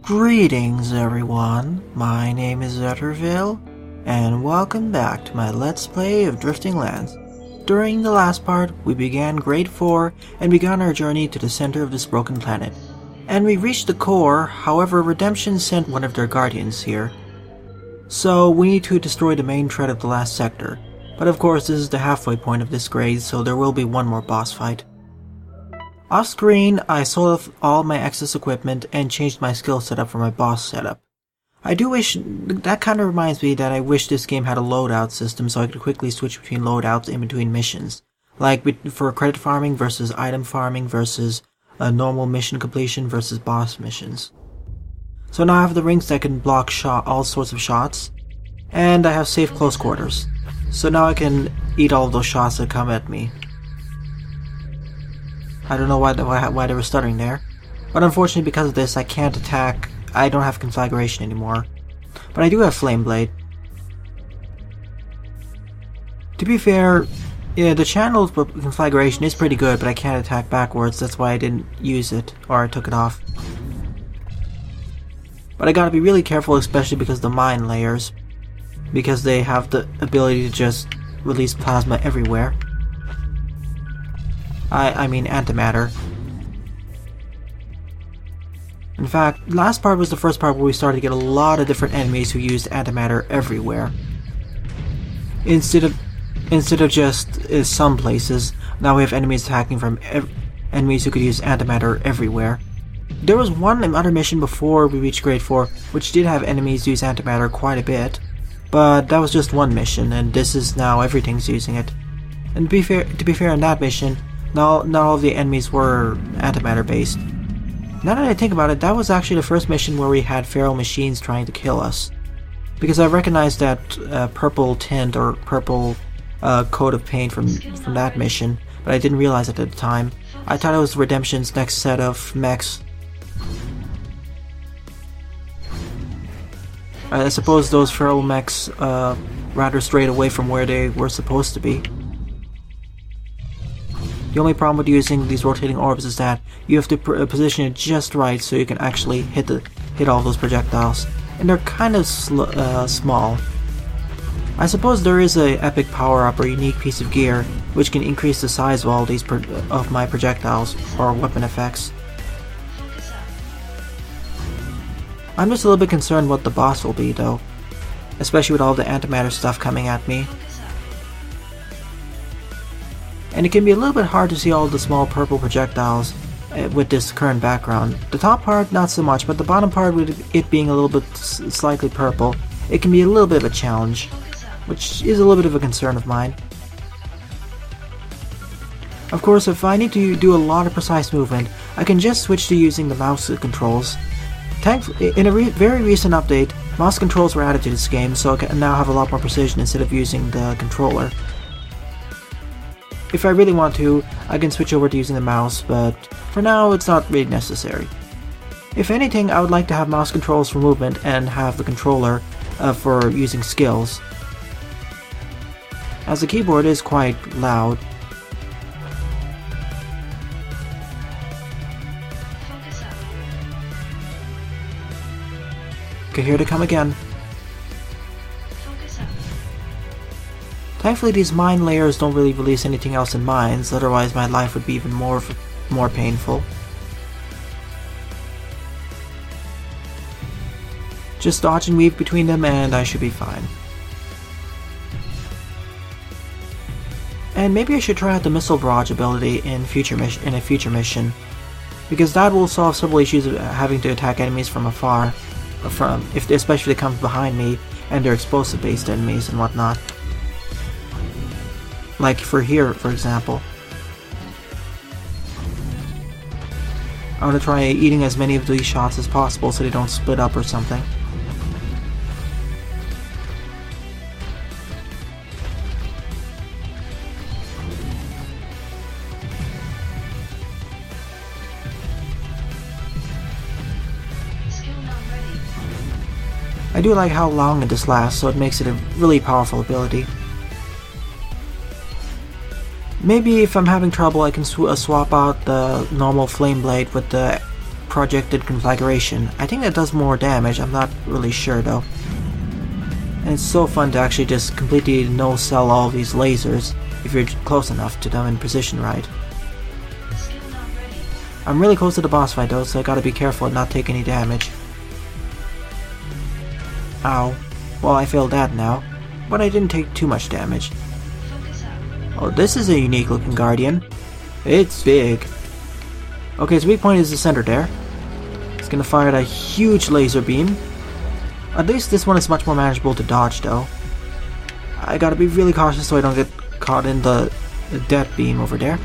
Greetings everyone, my name is Zetterville, and welcome back to my Let's Play of Drifting Lands. During the last part, we began Grade 4 and began our journey to the center of this broken planet. And we reached the core, however Redemption sent one of their guardians here. So we need to destroy the main threat of the last sector. But of course this is the halfway point of this grade, so there will be one more boss fight. Off screen, I sold off all my excess equipment and changed my skill setup for my boss setup. I do wish, that kind of reminds me that I wish this game had a loadout system so I could quickly switch between loadouts in between missions. Like for credit farming versus item farming versus normal mission completion versus boss missions. So now I have the rings that can block all sorts of shots, and I have safe close quarters. So now I can eat all of those shots that come at me. I don't know why they were stuttering there, but unfortunately because of this I can't attack. I don't have conflagration anymore, but I do have Flame Blade. To be fair, yeah, the channel conflagration is pretty good, but I can't attack backwards. That's why I didn't use it, or I took it off. But I gotta be really careful, especially because the mine layers, because they have the ability to just release plasma everywhere. I mean antimatter. In fact, last part was the first part where we started to get a lot of different enemies who used antimatter everywhere. Instead of just some places, now we have enemies attacking from enemies who could use antimatter everywhere. There was one other mission before we reached Grade 4 which did have enemies use antimatter quite a bit, but that was just one mission, and this is now everything's using it. And to be fair, in that mission, not all of the enemies were antimatter based. Now that I think about it, that was actually the first mission where we had feral machines trying to kill us. Because I recognized that purple tint or purple coat of paint from that mission, but I didn't realize it at the time. I thought it was Redemption's next set of mechs. I suppose those feral mechs rather strayed away from where they were supposed to be. The only problem with using these rotating orbs is that you have to position it just right so you can actually hit all those projectiles, and they're kind of small. I suppose there is a epic power-up or unique piece of gear which can increase the size of all these of my projectiles or weapon effects. I'm just a little bit concerned what the boss will be though, especially with all the antimatter stuff coming at me. And it can be a little bit hard to see all the small purple projectiles with this current background. The top part not so much, but the bottom part with it being a little bit slightly purple, it can be a little bit of a challenge, which is a little bit of a concern of mine. Of course, if I need to do a lot of precise movement, I can just switch to using the mouse controls. In a very recent update, mouse controls were added to this game, so I can now have a lot more precision instead of using the controller. If I really want to, I can switch over to using the mouse, but for now it's not really necessary. If anything, I would like to have mouse controls for movement and have the controller for using skills, as the keyboard is quite loud. Okay, here they come again. Thankfully these mine layers don't really release anything else in mines, otherwise my life would be even more painful. Just dodge and weave between them and I should be fine. And maybe I should try out the missile barrage ability in a future mission, because that will solve several issues of having to attack enemies from afar, especially if they come behind me and they're explosive based enemies and whatnot. Like for here, for example. I want to try eating as many of these shots as possible so they don't split up or something. I do like how long this lasts, so it makes it a really powerful ability. Maybe if I'm having trouble I can swap out the normal Flame Blade with the projected conflagration. I think that does more damage, I'm not really sure though. And it's so fun to actually just completely no-sell all these lasers if you're close enough to them and position right. I'm really close to the boss fight though, so I gotta be careful and not take any damage. Ow. Well, I failed that now, but I didn't take too much damage. Oh, this is a unique looking guardian. It's big. Okay, its weak point is the center there. It's gonna fire a huge laser beam. At least this one is much more manageable to dodge though. I gotta be really cautious so I don't get caught in the death beam over there.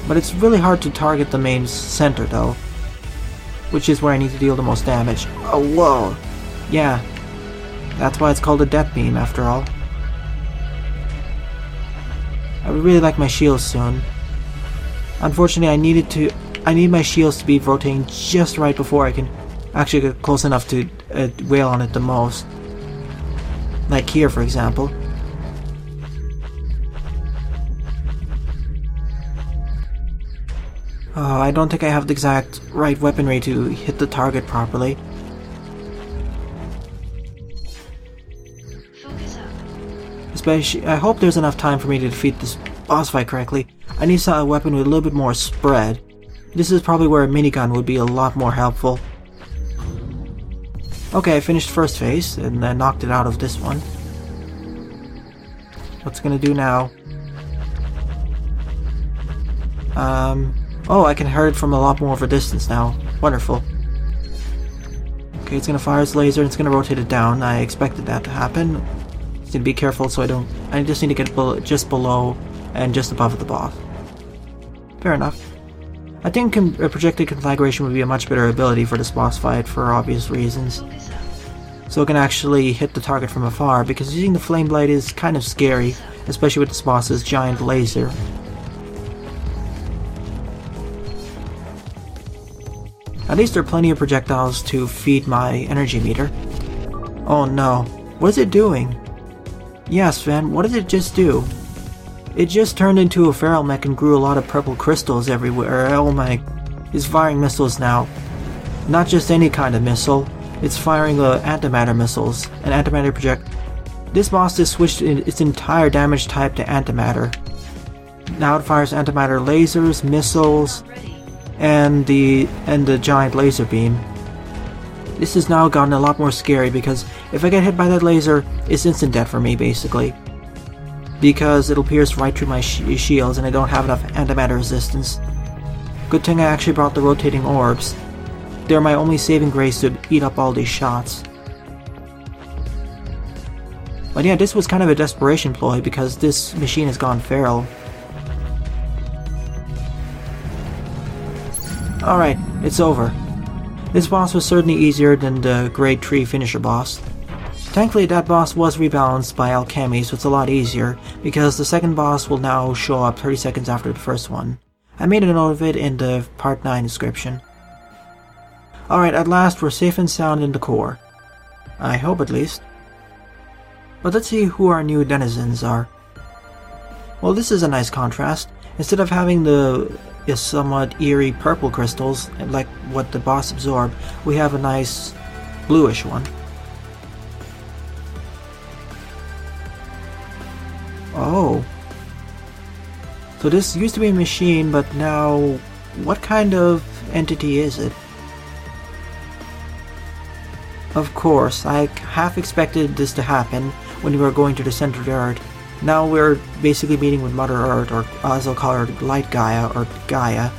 But it's really hard to target the main center though, which is where I need to deal the most damage. Oh, whoa! Yeah, that's why it's called a death beam after all. I would really like my shields soon. Unfortunately, I need my shields to be rotating just right before I can actually get close enough to wail on it the most. Like here, for example. Oh, I don't think I have the exact right weaponry to hit the target properly. Especially, I hope there's enough time for me to defeat this boss fight correctly. I need a weapon with a little bit more spread. This is probably where a minigun would be a lot more helpful. Okay, I finished first phase and then knocked it out of this one. What's it gonna do now? Oh, I can hear it from a lot more of a distance now. Wonderful. Okay, it's gonna fire its laser and it's gonna rotate it down. I expected that to happen. Just need to be careful so I just need to get just below and just above the boss. Fair enough. I think a projected conflagration would be a much better ability for this boss fight for obvious reasons. So it can actually hit the target from afar, because using the flame blade is kind of scary, especially with this boss's giant laser. At least there are plenty of projectiles to feed my energy meter. Oh no, what is it doing? Yeah, Sven, what did it just do? It just turned into a feral mech and grew a lot of purple crystals everywhere. Oh my... It's firing missiles now. Not just any kind of missile. It's firing antimatter missiles. An antimatter project. This boss just switched its entire damage type to antimatter. Now it fires antimatter lasers, missiles, and the giant laser beam. This has now gotten a lot more scary because if I get hit by that laser, it's instant death for me basically. Because it'll pierce right through my shields and I don't have enough antimatter resistance. Good thing I actually brought the rotating orbs. They're my only saving grace to eat up all these shots. But yeah, this was kind of a desperation ploy because this machine has gone feral. Alright, it's over. This boss was certainly easier than the grade 3 finisher boss. Thankfully that boss was rebalanced by alchemy, so it's a lot easier, because the second boss will now show up 30 seconds after the first one. I made a note of it in the part 9 description. Alright, at last we're safe and sound in the core. I hope at least. But let's see who our new denizens are. Well, this is a nice contrast. Instead of having the somewhat eerie purple crystals, like what the boss absorbed, we have a nice bluish one. Oh. So this used to be a machine, but now what kind of entity is it? Of course, I half expected this to happen when we were going to the center of the Earth. Now we're basically meeting with Mother Earth, or as I'll call her, Light Gaia, or Gaia.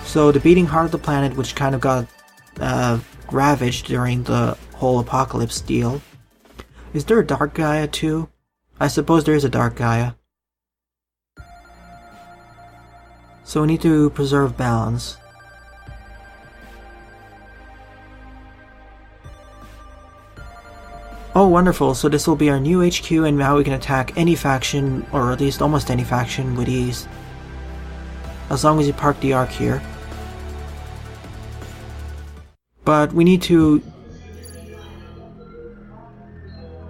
So the beating heart of the planet, which kind of got ravaged during the whole apocalypse deal. Is there a Dark Gaia too? I suppose there is a Dark Gaia. So we need to preserve balance. Oh, wonderful, so this will be our new HQ and now we can attack any faction, or at least almost any faction, with ease. As long as you park the Ark here. But we need to...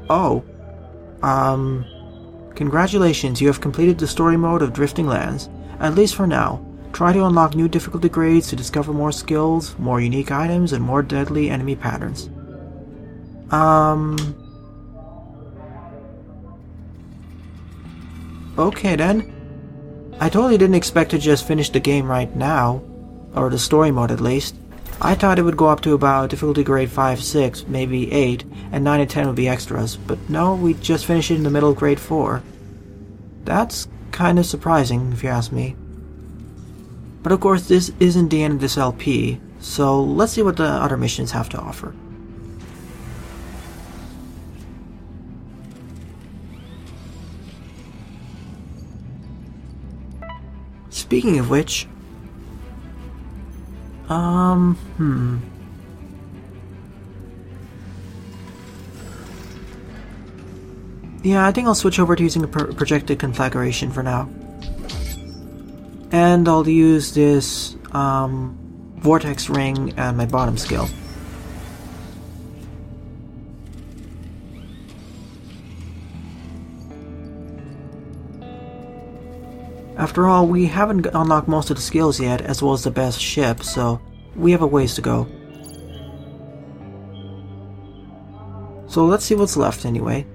Oh. Congratulations, you have completed the story mode of Drifting Lands, at least for now. Try to unlock new difficulty grades to discover more skills, more unique items, and more deadly enemy patterns. Okay then. I totally didn't expect to just finish the game right now, or the story mode at least. I thought it would go up to about difficulty grade 5, 6, maybe 8, and 9 and 10 would be extras, but no, we just finished it in the middle of grade 4. That's kind of surprising, if you ask me. But of course, this isn't the end of this LP, so let's see what the other missions have to offer. Speaking of which, yeah, I think I'll switch over to using a projected conflagration for now. And I'll use this, vortex ring and my bottom skill. After all, we haven't unlocked most of the skills yet, as well as the best ship, so we have a ways to go. So let's see what's left anyway.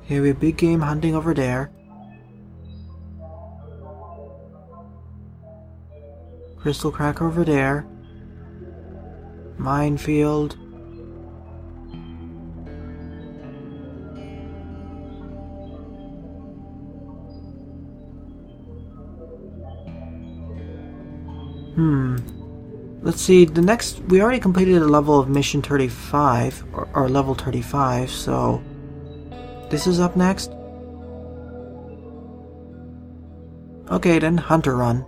Here we have big game hunting over there. Crystal cracker over there. Minefield. Let's see, the next, we already completed a level of mission 35, or level 35, so this is up next. Okay then, Hunter Run.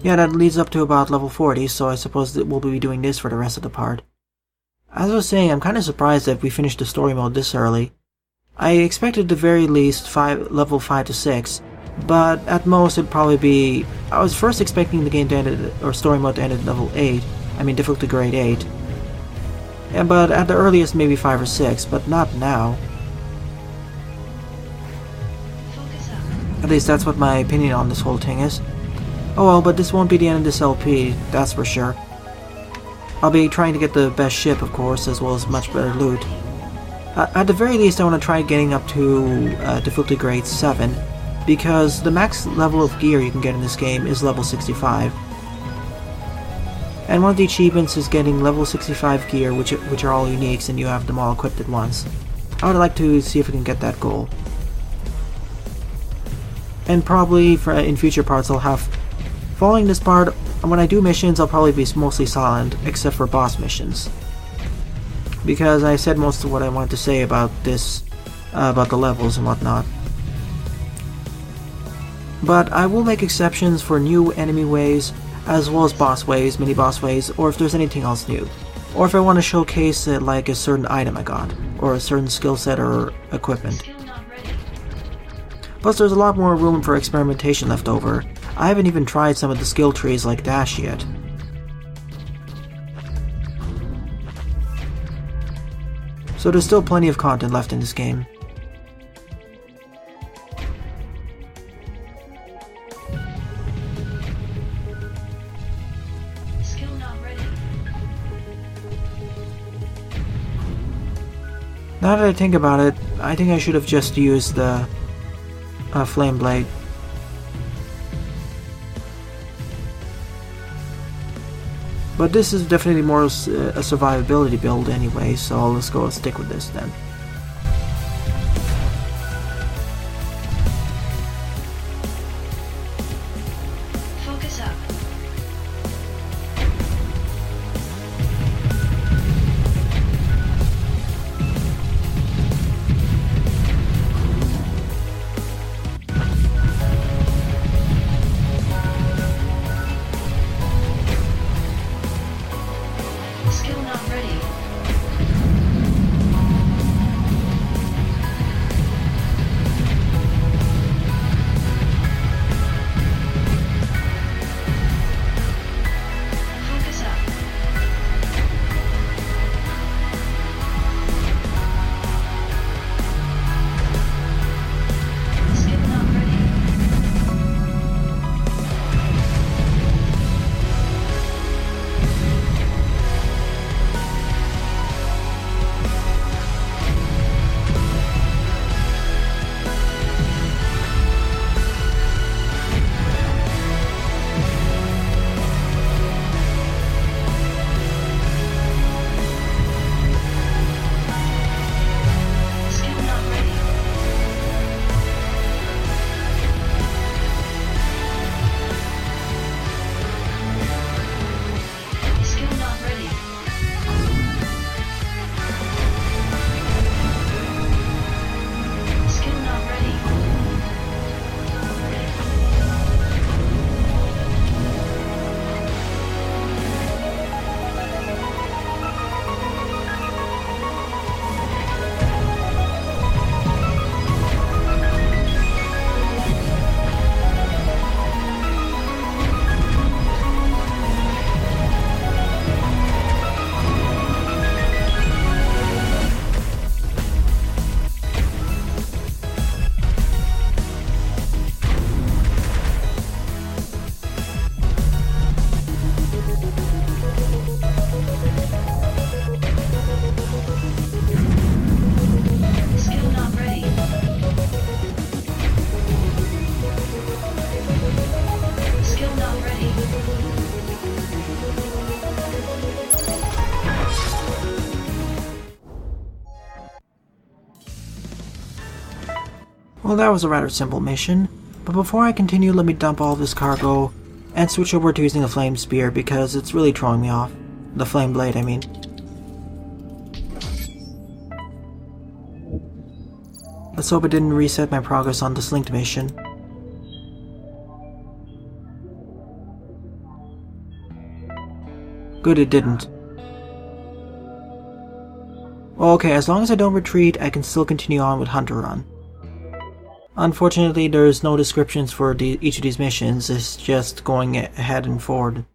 Yeah, that leads up to about level 40, so I suppose that we'll be doing this for the rest of the part. As I was saying, I'm kind of surprised that we finished the story mode this early. I expected at the very least level 5 to 6, but at most it'd probably be... I was first expecting the game to end or story mode to end at level 8, I mean difficulty grade 8. Yeah, but at the earliest maybe 5 or 6, but not now. At least that's what my opinion on this whole thing is. Oh well, but this won't be the end of this LP, that's for sure. I'll be trying to get the best ship, of course, as well as much better loot. At the very least I want to try getting up to difficulty grade 7, because the max level of gear you can get in this game is level 65. And one of the achievements is getting level 65 gear, which are all uniques and you have them all equipped at once. I would like to see if we can get that goal. And probably in future parts I'll have... Following this part, when I do missions I'll probably be mostly silent, except for boss missions. Because I said most of what I wanted to say about this, about the levels and whatnot. But I will make exceptions for new enemy waves, as well as boss waves, mini boss waves, or if there's anything else new. Or if I want to showcase like a certain item I got, or a certain skill set or equipment. Plus there's a lot more room for experimentation left over. I haven't even tried some of the skill trees like Dash yet. So there's still plenty of content left in this game. Now that I think about it, I think I should have just used the Flame Blade. But this is definitely more a survivability build anyway, so let's go and stick with this then. Focus up. Skill not ready. Well, that was a rather simple mission, but before I continue, let me dump all this cargo and switch over to using a flame spear because it's really throwing me off. The flame blade, I mean. Let's hope it didn't reset my progress on this linked mission. Good, it didn't. Well, okay, as long as I don't retreat, I can still continue on with Hunter Run. Unfortunately, there's no descriptions for each of these missions, it's just going ahead and forward.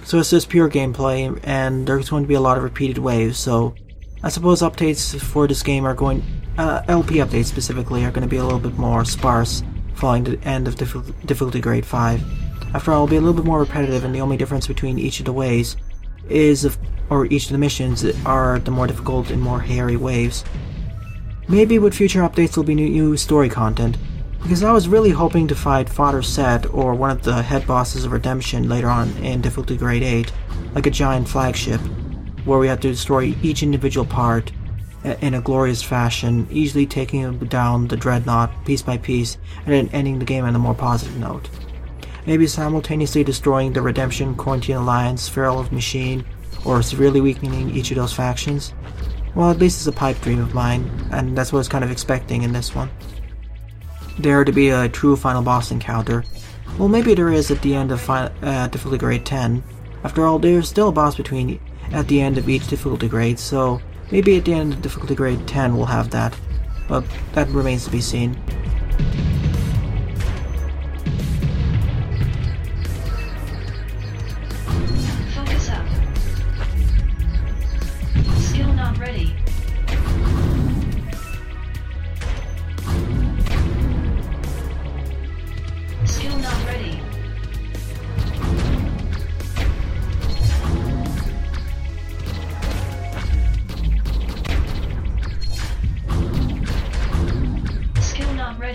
So it's just pure gameplay, and there's going to be a lot of repeated waves, so I suppose updates for this game are going... LP updates specifically are going to be a little bit more sparse following the end of difficulty grade 5. After all, it'll be a little bit more repetitive, and the only difference between each of the waves is, or each of the missions are the more difficult and more hairy waves. Maybe with future updates there'll be new story content, because I was really hoping to fight Father Seth or one of the head bosses of Redemption later on in difficulty grade 8, like a giant flagship, where we have to destroy each individual part in a glorious fashion, easily taking down the Dreadnought piece by piece, and then ending the game on a more positive note. Maybe simultaneously destroying the Redemption, Quarantine Alliance, Feral Machine, or severely weakening each of those factions. Well, at least it's a pipe dream of mine, and that's what I was kind of expecting in this one. There to be a true final boss encounter. Well, maybe there is at the end of difficulty grade 10. After all, there's still a boss at the end of each difficulty grade, so maybe at the end of difficulty grade 10 we'll have that. But that remains to be seen. Focus up. Skill not ready. Skill not ready. Skill not ready.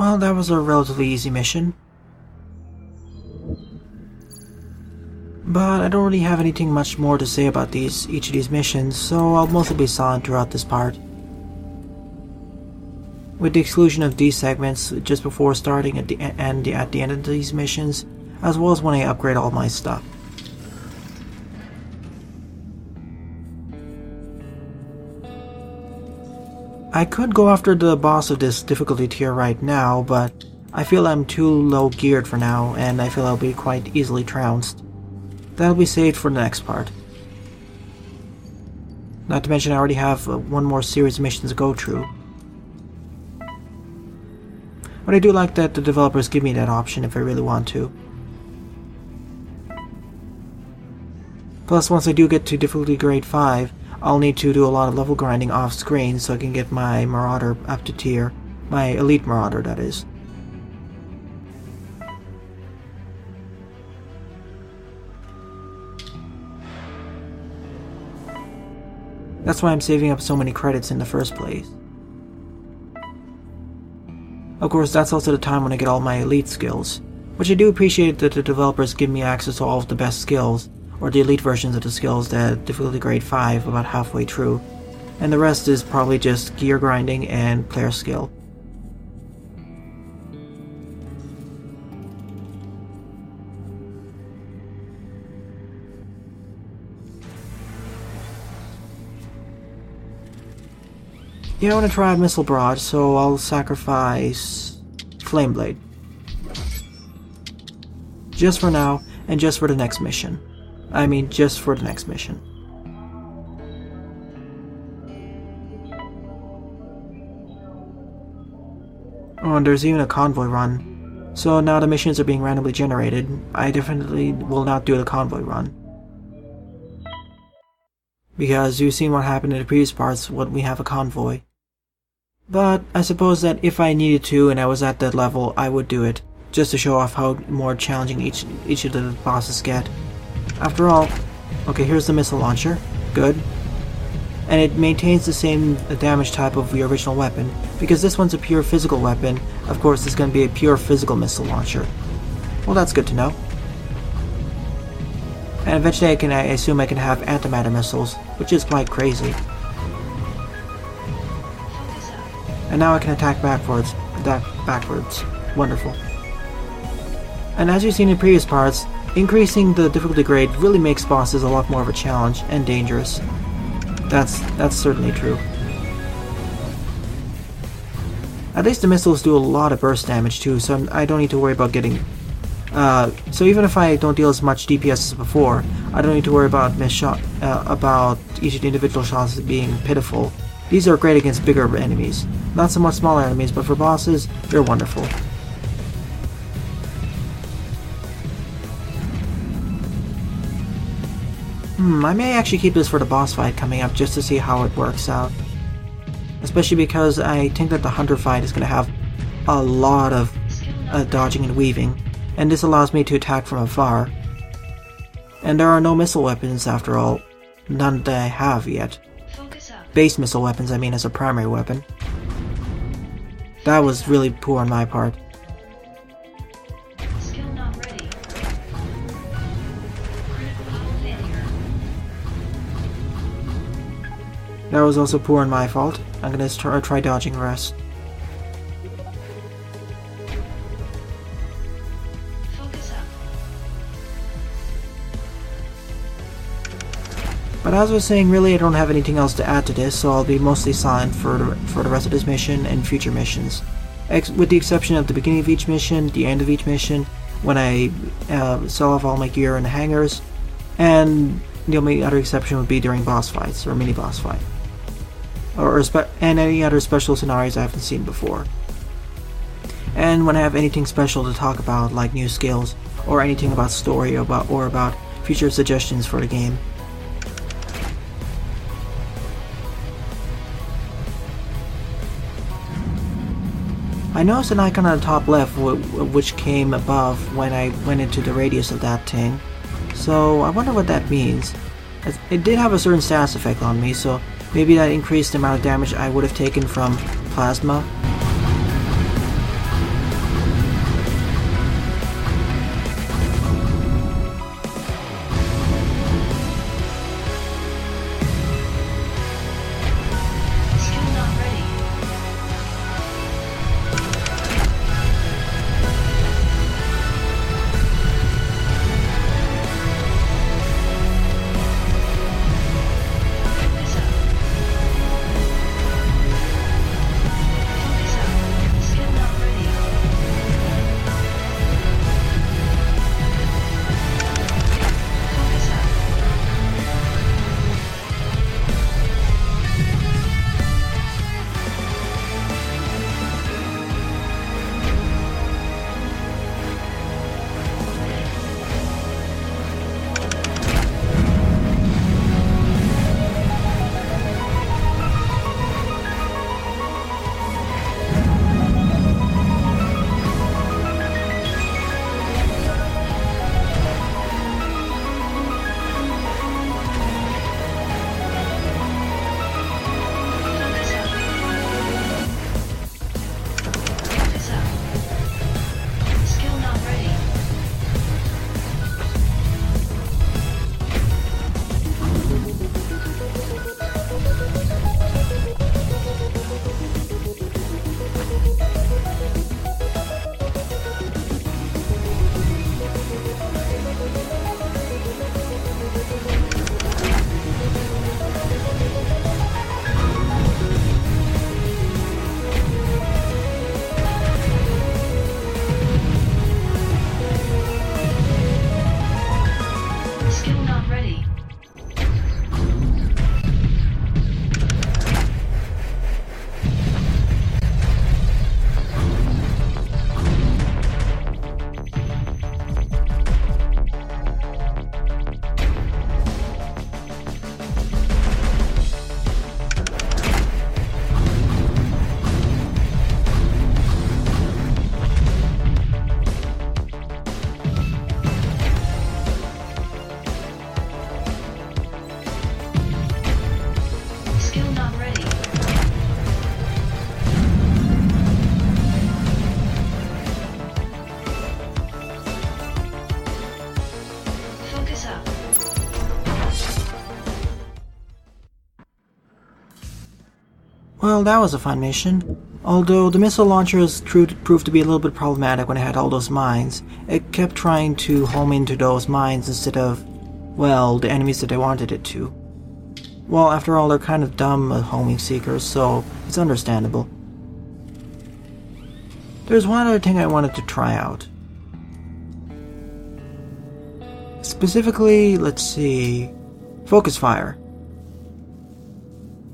Well, that was a relatively easy mission. But I don't really have anything much more to say about each of these missions, so I'll mostly be silent throughout this part. With the exclusion of these segments just before starting at the end of these missions, as well as when I upgrade all my stuff. I could go after the boss of this difficulty tier right now, but I feel I'm too low geared for now, and I feel I'll be quite easily trounced. That'll be saved for the next part. Not to mention I already have one more series of missions to go through. But I do like that the developers give me that option if I really want to. Plus, once I do get to difficulty grade 5, I'll need to do a lot of level grinding off screen so I can get my Marauder up to tier. My Elite Marauder, that is. That's why I'm saving up so many credits in the first place. Of course, that's also the time when I get all my elite skills, which I do appreciate that the developers give me access to all of the best skills, or the elite versions of the skills at difficulty grade 5 about halfway through, and the rest is probably just gear grinding and player skill. Yeah, I want to try out Missile Barrage, so I'll sacrifice Flame Blade. Just for now, and just for the next mission. I mean, just for the next mission. Oh, and there's even a convoy run. So now the missions are being randomly generated. I definitely will not do the convoy run. Because you've seen what happened in the previous parts when we have a convoy. But I suppose that if I needed to and I was at that level, I would do it, just to show off how more challenging each of the bosses get. After all, okay, here's the missile launcher, good. And it maintains the same damage type of the original weapon, because this one's a pure physical weapon. Of course, it's going to be a pure physical missile launcher. Well, that's good to know. And eventually I assume I can have antimatter missiles, which is quite crazy. And now I can attack backwards. Wonderful. And as you've seen in previous parts, increasing the difficulty grade really makes bosses a lot more of a challenge and dangerous. That's certainly true. At least the missiles do a lot of burst damage too, so I don't need to worry about getting... so even if I don't deal as much DPS as before, I don't need to worry about about each of the individual shots being pitiful. These are great against bigger enemies. Not so much smaller enemies, but for bosses, they're wonderful. I may actually keep this for the boss fight coming up just to see how it works out. Especially because I think that the Hunter fight is going to have a lot of dodging and weaving, and this allows me to attack from afar. And there are no missile weapons after all. None that I have yet. Base missile weapons, I mean, as a primary weapon. That was really poor on my part. Skill not ready. That was also poor on my fault. I'm gonna try dodging the rest. Focus up. But as I was saying, really I don't have anything else to add to this, so I'll be mostly silent for the rest of this mission and future missions. With the exception of the beginning of each mission, the end of each mission, when I sell off all my gear in the hangars, and the only other exception would be during boss fights, or mini-boss fight. And any other special scenarios I haven't seen before. And when I have anything special to talk about, like new skills, or anything about story, or about future suggestions for the game. I noticed an icon on the top left which came above when I went into the radius of that thing, so I wonder what that means. It did have a certain status effect on me, so maybe that increased the amount of damage I would have taken from plasma. Focus up. Well, that was a fun mission. Although the missile launchers proved to be a little bit problematic when it had all those mines, it kept trying to home into those mines instead of, well, the enemies that I wanted it to. Well, after all, they're kind of dumb homing seekers, so it's understandable. There's one other thing I wanted to try out. Specifically, let's see, focus fire.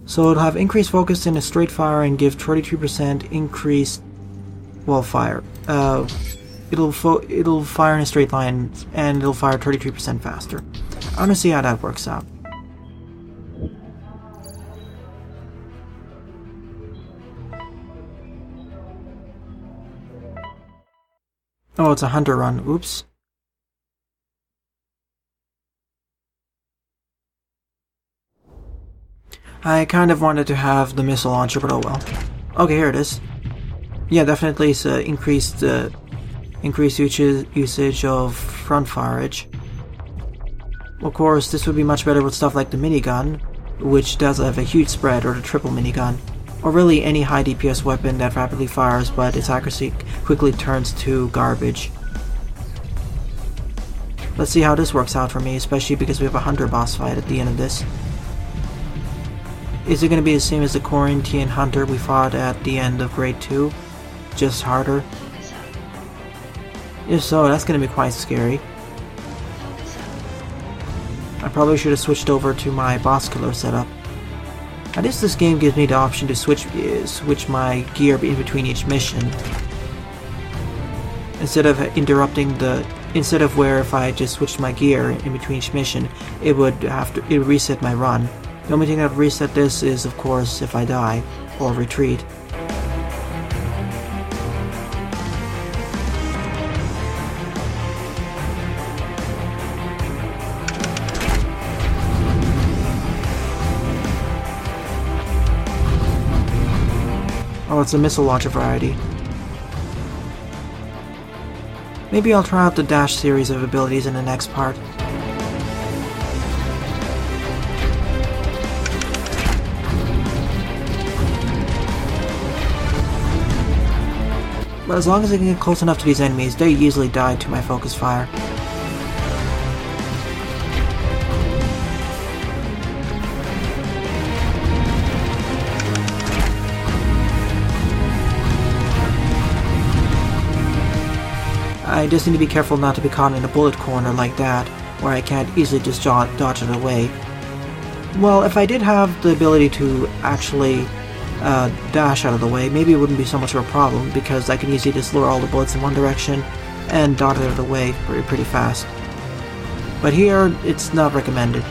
So it'll have increased focus in a straight fire and give 33% increased, well, fire. It'll fire in a straight line and it'll fire 33% faster. I want to see how that works out. Oh, it's a hunter run. Oops. I kind of wanted to have the missile launcher, but oh well. Okay, here it is. Yeah, definitely it's increased usage of front fireage. Of course, this would be much better with stuff like the minigun, which does have a huge spread, or the triple minigun, or really any high DPS weapon that rapidly fires, but its accuracy quickly turns to garbage. Let's see how this works out for me, especially because we have a hunter boss fight at the end of this. Is it going to be the same as the Corinthian hunter we fought at the end of Grade 2? Just harder? Focus up. If so, that's going to be quite scary. Focus up. I probably should have switched over to my boss killer setup. At least this game gives me the option to switch my gear in between each mission. Instead of where if I just switched my gear in between each mission, it would reset my run. The only thing that would reset this is, of course, if I die or retreat. Oh, it's a missile launcher variety. Maybe I'll try out the dash series of abilities in the next part. But as long as I can get close enough to these enemies, they easily die to my focus fire. I just need to be careful not to be caught in a bullet corner like that, where I can't easily just dodge it away. Well, if I did have the ability to actually dash out of the way, maybe it wouldn't be so much of a problem, because I can easily just lure all the bullets in one direction and dodge out of the way pretty fast. But here, it's not recommended.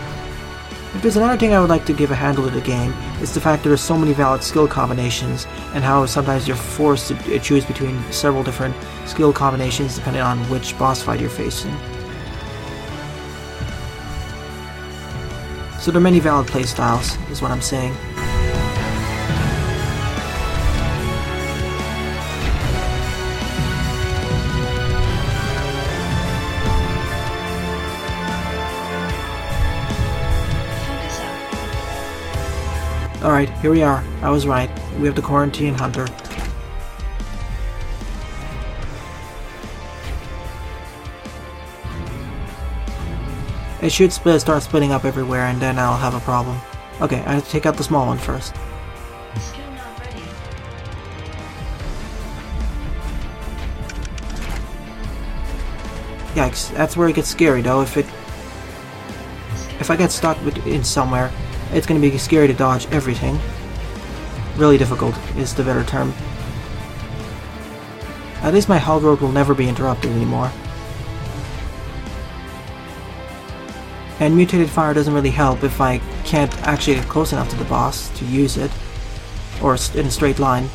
If there's another thing I would like to give a handle to the game, it's the fact that there's so many valid skill combinations, and how sometimes you're forced to choose between several different skill combinations depending on which boss fight you're facing. So there are many valid playstyles, is what I'm saying. Alright, here we are. I was right. We have the Quarantine Hunter. It should start splitting up everywhere, and then I'll have a problem. Okay, I have to take out the small one first. Skill not ready. Yikes, that's where it gets scary though. If I get stuck in somewhere, it's going to be scary to dodge everything. Really difficult is the better term. At least my hull road will never be interrupted anymore. And mutated fire doesn't really help if I can't actually get close enough to the boss to use it, or in a straight line.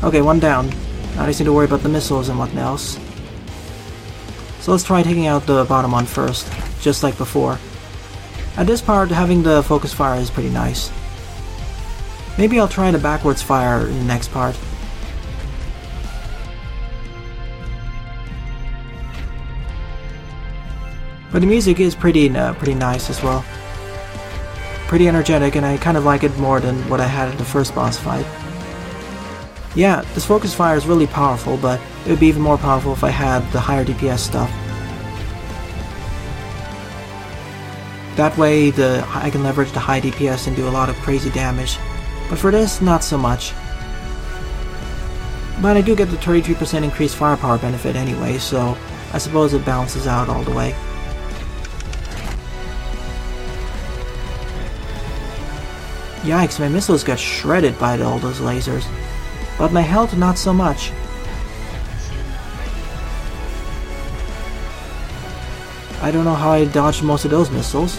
Okay, one down. Now I just need to worry about the missiles and whatnot else. So let's try taking out the bottom one first, just like before. At this part, having the focus fire is pretty nice. Maybe I'll try the backwards fire in the next part. But the music is pretty nice as well. Pretty energetic, and I kind of like it more than what I had in the first boss fight. Yeah, this focus fire is really powerful, but it would be even more powerful if I had the higher DPS stuff. That way I can leverage the high DPS and do a lot of crazy damage. But for this, not so much. But I do get the 33% increased firepower benefit anyway, so I suppose it balances out all the way. Yikes, my missiles got shredded by all those lasers. But my health, not so much. I don't know how I dodged most of those missiles.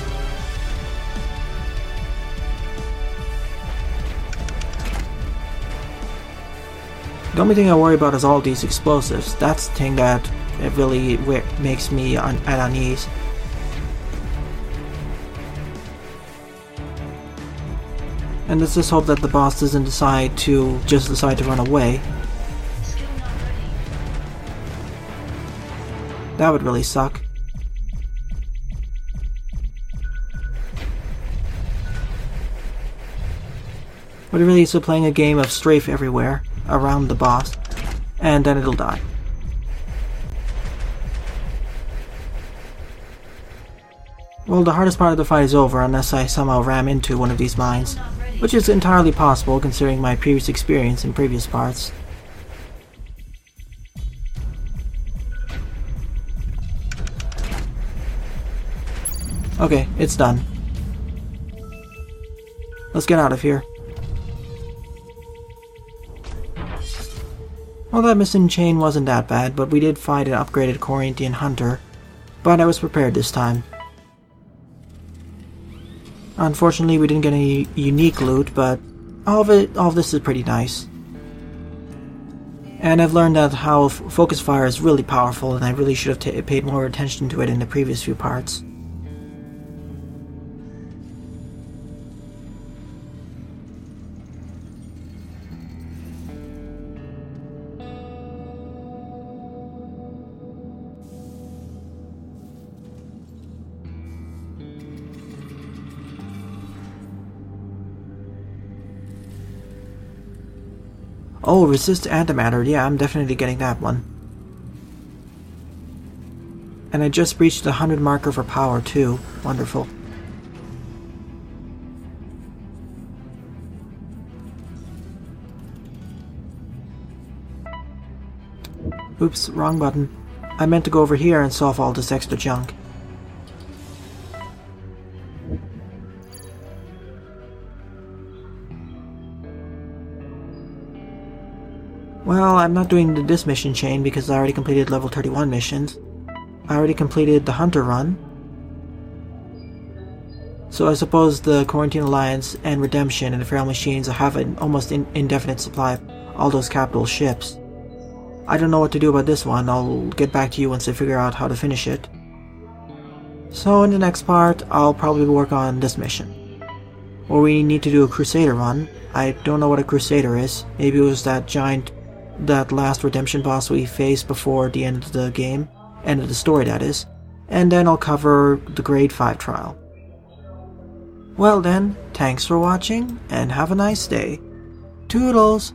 The only thing I worry about is all these explosives. That's the thing that it really makes me at unease. And let's just hope that the boss doesn't decide to run away. Skill not ready. That would really suck. But it really is playing a game of strafe everywhere around the boss, and then it'll die. Well, the hardest part of the fight is over unless I somehow ram into one of these mines, which is entirely possible considering my previous experience in previous parts. Okay, it's done. Let's get out of here. Well, that missing chain wasn't that bad, but we did fight an upgraded Corinthian hunter, but I was prepared this time. Unfortunately, we didn't get any unique loot, but all of this is pretty nice. And I've learned that how focus fire is really powerful, and I really should have paid more attention to it in the previous few parts. Oh, resist antimatter. Yeah, I'm definitely getting that one. And I just reached the 100 marker for power too. Wonderful. Oops, wrong button. I meant to go over here and solve all this extra junk. Well, I'm not doing this mission chain because I already completed level 31 missions. I already completed the Hunter run. So I suppose the Quarantine Alliance and Redemption and the Feral Machines have an almost indefinite supply of all those capital ships. I don't know what to do about this one. I'll get back to you once I figure out how to finish it. So in the next part, I'll probably work on this mission. Or we need to do a Crusader run. I don't know what a Crusader is. Maybe it was that last redemption boss we faced before the end of the game. End of the story, that is. And then I'll cover the Grade 5 trial. Well then, thanks for watching, and have a nice day. Toodles!